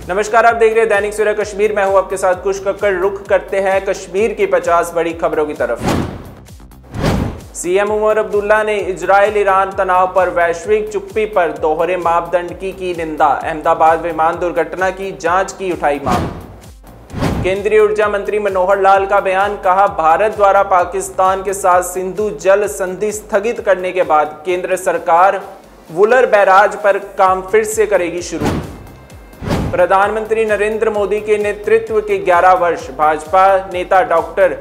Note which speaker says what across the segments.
Speaker 1: नमस्कार, आप देख रहे हैं दैनिक सवेरा कश्मीर। मैं हूं आपके साथ कुश कक्कड़। रुख करते हैं कश्मीर की 50 बड़ी खबरों की तरफ। सीएम उमर अब्दुल्ला ने इजराइल ईरान तनाव पर वैश्विक चुप्पी पर दोहरे मापदंड की निंदा। अहमदाबाद विमान दुर्घटना की जांच की उठाई मांग। केंद्रीय ऊर्जा मंत्री मनोहर लाल का बयान, कहा भारत द्वारा पाकिस्तान के साथ सिंधु जल संधि स्थगित करने के बाद केंद्र सरकार वुलर बैराज पर काम फिर से करेगी शुरू। प्रधानमंत्री नरेंद्र मोदी के नेतृत्व के 11 वर्ष, भाजपा नेता डॉक्टर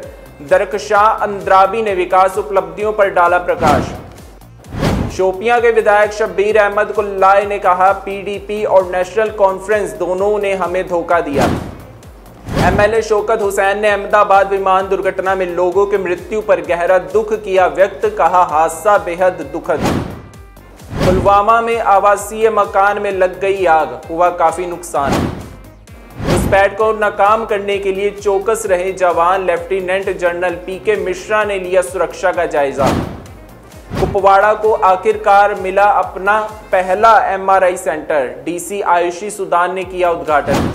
Speaker 1: दरकशाह अंद्राबी ने विकास उपलब्धियों पर डाला प्रकाश। शोपियां के विधायक शब्बीर अहमद कुल्लाए ने कहा, पीडीपी और नेशनल कॉन्फ्रेंस दोनों ने हमें धोखा दिया। एमएलए शौकत हुसैन ने अहमदाबाद विमान दुर्घटना में लोगों की मृत्यु पर गहरा दुख किया व्यक्त, कहा हादसा बेहद दुखद। पुलवामा में आवासीय मकान में लग गई आग, हुआ काफी नुकसान। घुसपैठ को नाकाम करने के लिए चौकस रहे जवान, लेफ्टिनेंट जनरल पीके मिश्रा ने लिया सुरक्षा का जायजा। कुपवाड़ा को आखिरकार मिला अपना पहला MRI centre, DC Ayushi Sudan ने किया उद्घाटन।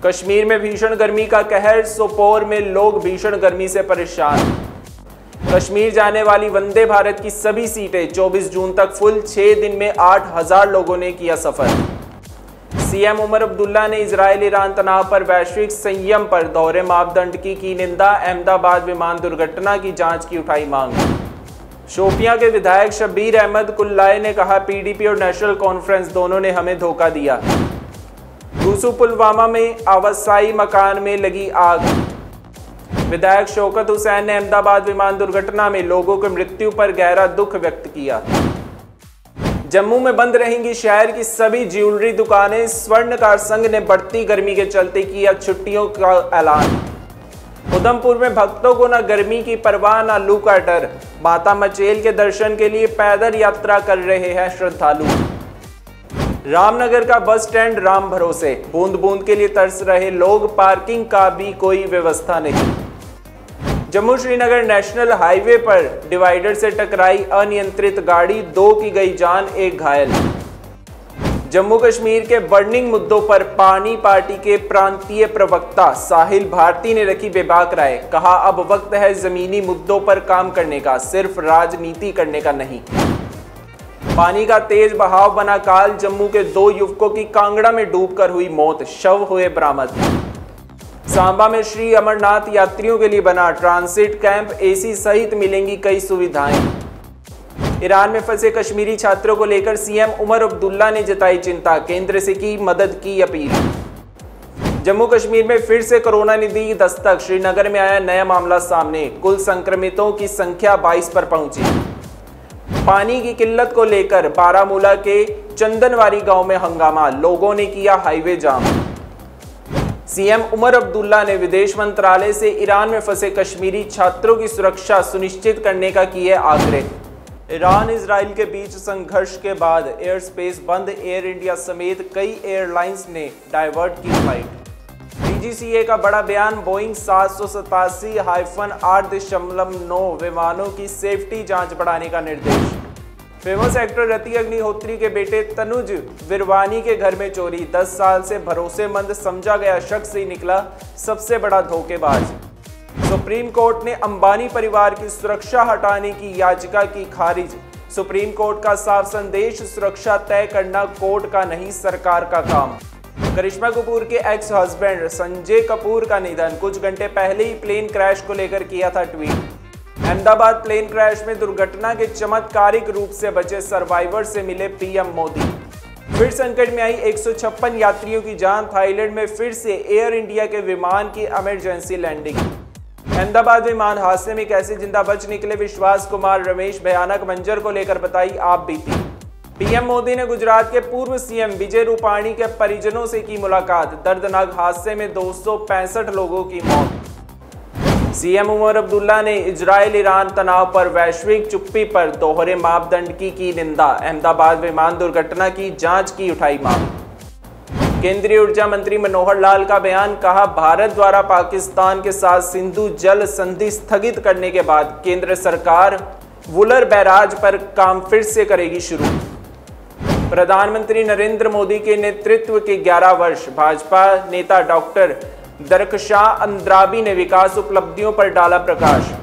Speaker 1: कश्मीर में भीषण गर्मी का कहर, सोपोर में लोग भीषण गर्मी से परेशान। कश्मीर जाने वाली वंदे भारत की सभी सीटें 24 जून तक फुल, 6 दिन में 8000 लोगों ने किया सफर। सीएम उमर अब्दुल्ला ने इजराइल ईरान तनाव पर वैश्विक संयम पर दोहरे मापदंड की निंदा। अहमदाबाद विमान दुर्घटना की जांच की उठाई मांग। शोपियां के विधायक शब्बीर अहमद कुल्लाए ने कहा, पीडीपी और नेशनल कॉन्फ्रेंस दोनों ने हमें धोखा दिया। दूसू पुलवामा में आवासीय मकान में लगी आग। विधायक शौकत हुसैन ने अहमदाबाद विमान दुर्घटना में लोगों की मृत्यु पर गहरा दुख व्यक्त किया। जम्मू में बंद रहेंगी शहर की सभी ज्वेलरी दुकानें। स्वर्णकार संघ ने बढ़ती गर्मी के चलते किया छुट्टियों का ऐलान। उधमपुर में भक्तों को न गर्मी की परवाह न लू का डर, माता मचेल के दर्शन के लिए पैदल यात्रा कर रहे हैं श्रद्धालु। रामनगर का बस स्टैंड राम भरोसे, बूंद बूंद के लिए तरस रहे लोग, पार्किंग का भी कोई व्यवस्था नहीं। जम्मू श्रीनगर नेशनल हाईवे पर डिवाइडर से टकराई अनियंत्रित गाड़ी, 2 की गई जान, 1 घायल। जम्मू कश्मीर के बर्निंग मुद्दों पर पानी पार्टी के प्रांतीय प्रवक्ता साहिल भारती ने रखी बेबाक राय, कहा अब वक्त है जमीनी मुद्दों पर काम करने का, सिर्फ राजनीति करने का नहीं। पानी का तेज बहाव बना काल, जम्मू के 2 युवकों की कांगड़ा में डूबकर हुई मौत, शव हुए बरामद। सांबा में श्री अमरनाथ यात्रियों के लिए बना ट्रांसिट कैंप, एसी सहित मिलेंगी कई सुविधाएं। ईरान में फंसे कश्मीरी छात्रों को लेकर सीएम उमर अब्दुल्ला ने जताई चिंता, केंद्र से की मदद की अपील। जम्मू कश्मीर में फिर से कोरोना ने दी दस्तक, श्रीनगर में आया नया मामला सामने, कुल संक्रमितों की संख्या 22 पर पहुंची। पानी की किल्लत को लेकर बारामूला के चंदनवारी गांव में हंगामा, लोगों ने किया हाईवे जाम। सीएम उमर अब्दुल्ला ने विदेश मंत्रालय से ईरान में फंसे कश्मीरी छात्रों की सुरक्षा सुनिश्चित करने का किया आग्रह। ईरान इजराइल के बीच संघर्ष के बाद एयर स्पेस बंद, एयर इंडिया समेत कई एयरलाइंस ने डाइवर्ट की फ्लाइट। डीजीसीए का बड़ा बयान, बोइंग 787-8.9 विमानों की सेफ्टी जांच बढ़ाने का निर्देश। फेमस एक्टर रति अग्निहोत्री के बेटे तनुज विरवानी के घर में चोरी, 10 साल से भरोसेमंद समझा गया शख्स ही निकला सबसे बड़ा धोखेबाज। सुप्रीम कोर्ट ने अंबानी परिवार की सुरक्षा हटाने की याचिका की खारिज। सुप्रीम कोर्ट का साफ संदेश, सुरक्षा तय करना कोर्ट का नहीं सरकार का काम। करिश्मा कपूर के एक्स हस्बैंड संजय कपूर का निधन, कुछ घंटे पहले ही प्लेन क्रैश को लेकर किया था ट्वीट। अहमदाबाद प्लेन क्रैश में दुर्घटना के चमत्कारिक रूप से बचे सर्वाइवर से मिले पीएम मोदी। फिर संकट में आई 156 यात्रियों की जान, थाईलैंड में फिर से एयर इंडिया के विमान की इमरजेंसी लैंडिंग। अहमदाबाद विमान हादसे में कैसे जिंदा बच निकले विश्वास कुमार रमेश, भयानक मंजर को लेकर बताई आप बीती। पीएम मोदी ने गुजरात के पूर्व सीएम विजय रूपाणी के परिजनों से की मुलाकात, दर्दनाक हादसे में 265 लोगों की मौत। सीएम उमर अब्दुल्ला ने इजराइल ईरान तनाव पर वैश्विक चुप्पी पर दोहरे मापदंड की निंदा। अहमदाबाद विमान दुर्घटना की जांच की उठाई मांग। केंद्रीय ऊर्जा मंत्री मनोहर लाल का बयान, कहा भारत द्वारा पाकिस्तान के साथ सिंधु जल संधि स्थगित करने के बाद केंद्र सरकार वुलर बैराज पर काम फिर से करेगी शुरू। प्रधानमंत्री नरेंद्र मोदी के नेतृत्व के 11 वर्ष। भाजपा नेता डॉक्टर दरख्शां अंद्राबी ने विकास उपलब्धियों पर डाला प्रकाश।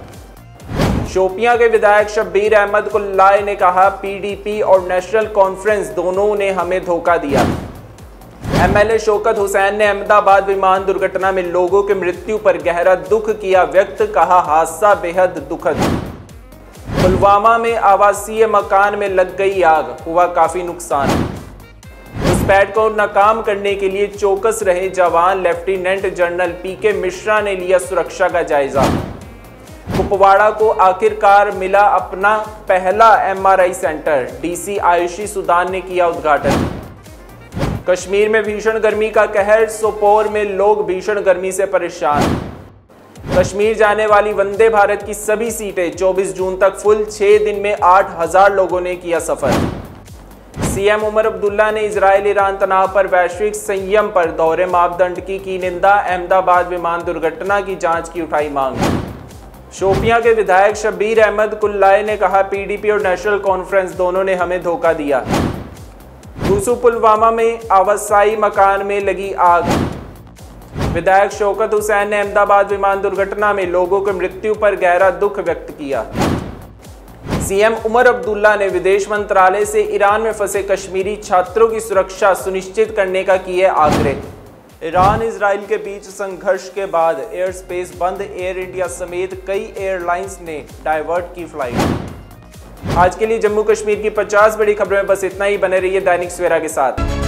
Speaker 1: शोपियां के विधायक शब्बीर अहमद कुल्लाए ने कहा, पीडीपी और नेशनल कॉन्फ्रेंस दोनों ने हमें धोखा दिया। एमएलए शौकत हुसैन ने अहमदाबाद विमान दुर्घटना में लोगों की मृत्यु पर गहरा दुख किया व्यक्त, कहा हादसा बेहद दुखद। पुलवामा में आवासीय मकान में लग गई आग, हुआ काफी नुकसान। घुसपैठ को नाकाम करने के लिए चौकस रहे जवान। लेफ्टिनेंट जनरल पीके मिश्रा ने लिया सुरक्षा का जायजा। कुपवाड़ा को आखिरकार मिला अपना पहला MRI centre. DC Ayushi Sudan ने किया उद्घाटन। कश्मीर में भीषण गर्मी का कहर। सोपोर में लोग भीषण गर्मी से परेशान। कश्मीर जाने वाली वंदे भारत की सभी सीटें 24 जून तक फुल। 6 दिन में 8000 लोगों ने किया सफर। सीएम उमर अब्दुल्ला ने इजराइल ईरान तनाव पर वैश्विक संयम पर दोहरे मापदंड की निंदा। अहमदाबाद विमान दुर्घटना की जांच की उठाई मांग। शोपियां के विधायक शब्बीर अहमद कुल्लाए ने कहा, पीडीपी और नेशनल कॉन्फ्रेंस दोनों ने हमें धोखा दिया। दूसू पुलवामा में आवासीय मकान में लगी आग। विधायक शौकत हुसैन ने अहमदाबाद विमान दुर्घटना में लोगों की मृत्यु पर गहरा दुख व्यक्त किया। सीएम उमर अब्दुल्ला ने विदेश मंत्रालय से ईरान में फंसे कश्मीरी छात्रों की सुरक्षा सुनिश्चित करने का किया आग्रह। ईरान इजराइल के बीच संघर्ष के बाद एयर स्पेस बंद। एयर इंडिया समेत कई एयरलाइंस ने डाइवर्ट की फ्लाइट। आज के लिए जम्मू कश्मीर की 50 बड़ी खबरों में बस इतना ही। बने रहिए दैनिक सवेरा के साथ।